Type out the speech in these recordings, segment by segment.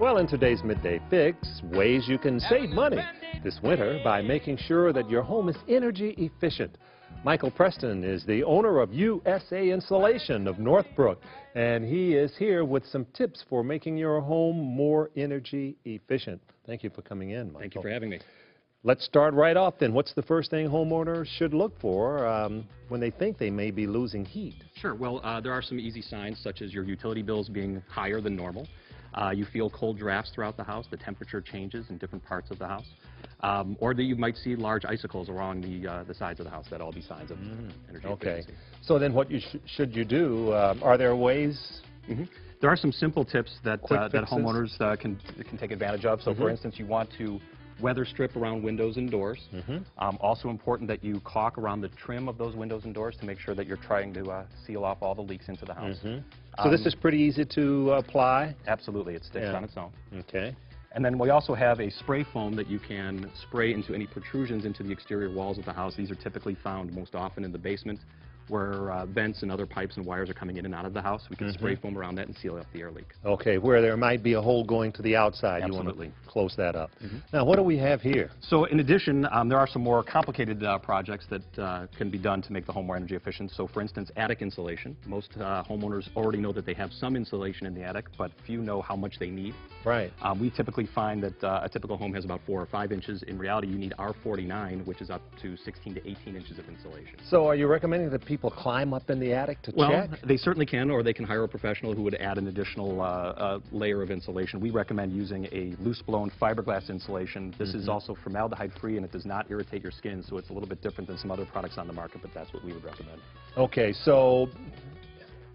Well, in today's Midday Fix, ways you can save money this winter by making sure that your home is energy efficient. Michael Preston is the owner of USA Insulation of Northbrook, and he is here with some tips for making your home more energy efficient. Thank you for coming in, Michael. Thank you for having me. Let's start right off then. What's the first thing homeowners should look for when they think they may be losing heat? Sure. Well, there are some easy signs, such as your utility bills being higher than normal. You feel cold drafts throughout the house, the temperature changes in different parts of the house, or that you might see large icicles along the sides of the house. That'll all be signs of energy efficiency. So then what should you do? Are there ways? There are some simple tips that Fixes? homeowners can take advantage of. So, for instance, you want to weather strip around windows and doors. Also important that you caulk around the trim of those windows and doors to make sure that you're trying to seal off all the leaks into the house. So this is pretty easy to apply? Absolutely. It sticks on its own. Okay. And then we also have a spray foam that you can spray into any protrusions into the exterior walls of the house. These are typically found most often in the basement, where vents and other pipes and wires are coming in and out of the house. We can spray foam around that and seal up the air leak. Okay, where there might be a hole going to the outside, Absolutely. You want to close that up. Now, what do we have here? So in addition, there are some more complicated projects that can be done to make the home more energy efficient. So for instance, attic insulation. Most homeowners already know that they have some insulation in the attic, but few know how much they need. Right. We typically find that a typical home has about 4 or 5 inches. In reality, you need R49, which is up to 16 to 18 inches of insulation. So are you recommending that people climb up in the attic to check? Well, they certainly can, or they can hire a professional who would add an additional layer of insulation. We recommend using a loose-blown fiberglass insulation. This is also formaldehyde-free, and it does not irritate your skin, so it's a little bit different than some other products on the market, but that's what we would recommend. Okay, so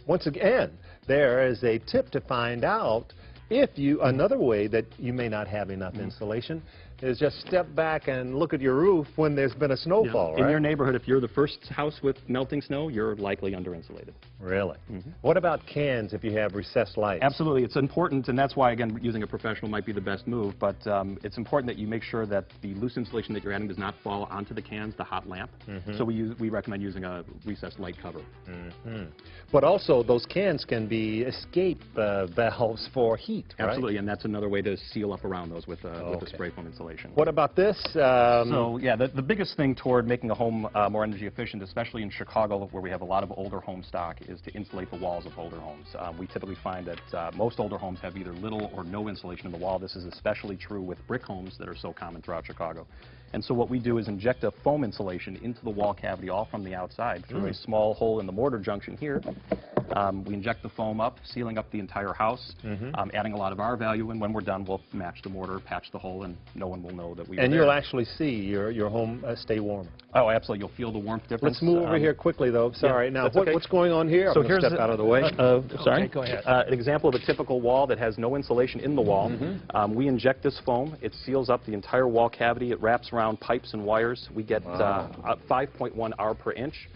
once again, there is a tip to find out if you, another way that you may not have enough insulation is just step back and look at your roof when there's been a snowfall, right? In your neighborhood, if you're the first house with melting snow, you're likely under-insulated. Really? What about cans if you have recessed lights? Absolutely. It's important, and that's why, again, using a professional might be the best move, but it's important that you make sure that the loose insulation that you're adding does not fall onto the cans, the hot lamp. So we recommend using a recessed light cover. But also, those cans can be escape valves for heat, right? Absolutely, and that's another way to seal up around those with a spray foam insulation. What about this? So, yeah, the biggest thing toward making a home more energy efficient, especially in Chicago, where we have a lot of older home stock, is to insulate the walls of older homes. We typically find that most older homes have either little or no insulation in the wall. This is especially true with brick homes that are so common throughout Chicago. And so what we do is inject a foam insulation into the wall cavity all from the outside through a small hole in the mortar junction here. We inject the foam up, sealing up the entire house, adding a lot of our value, and when we're done, we'll match the mortar, patch the hole, and no one will know that we were there. And you'll actually see your home stay warmer. Oh, absolutely. You'll feel the warmth difference. Let's move over here quickly, though. Sorry. Now, okay. what's going on here? So I'm going to step out of the way. Sorry? Okay, go ahead. An example of a typical wall that has no insulation in the wall. We inject this foam. It seals up the entire wall cavity. It wraps around pipes and wires. We get 5.1 R per inch.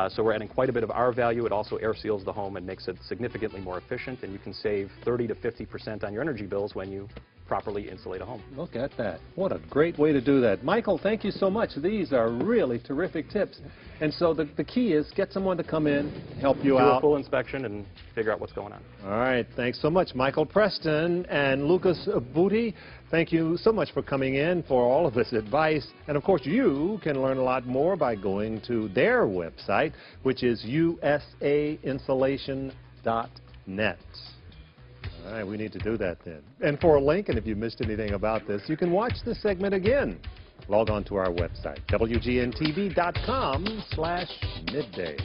So we're adding quite a bit of R value. It also air seals the home and makes it significantly more efficient, and you can save 30 to 50% on your energy bills when you properly insulate a home. Look at that. What a great way to do that. Michael, thank you so much. These are really terrific tips. And so the key is get someone to come in, help you out. Do a full inspection and figure out what's going on. All right. Thanks so much. Michael Preston and Lucas Booty, thank you so much for coming in for all of this advice. And, of course, you can learn a lot more by going to their website, which is usainsulation.net. All right, we need to do that then. And for a link, and if you missed anything about this, you can watch this segment again. Log on to our website, wgntv.com/midday.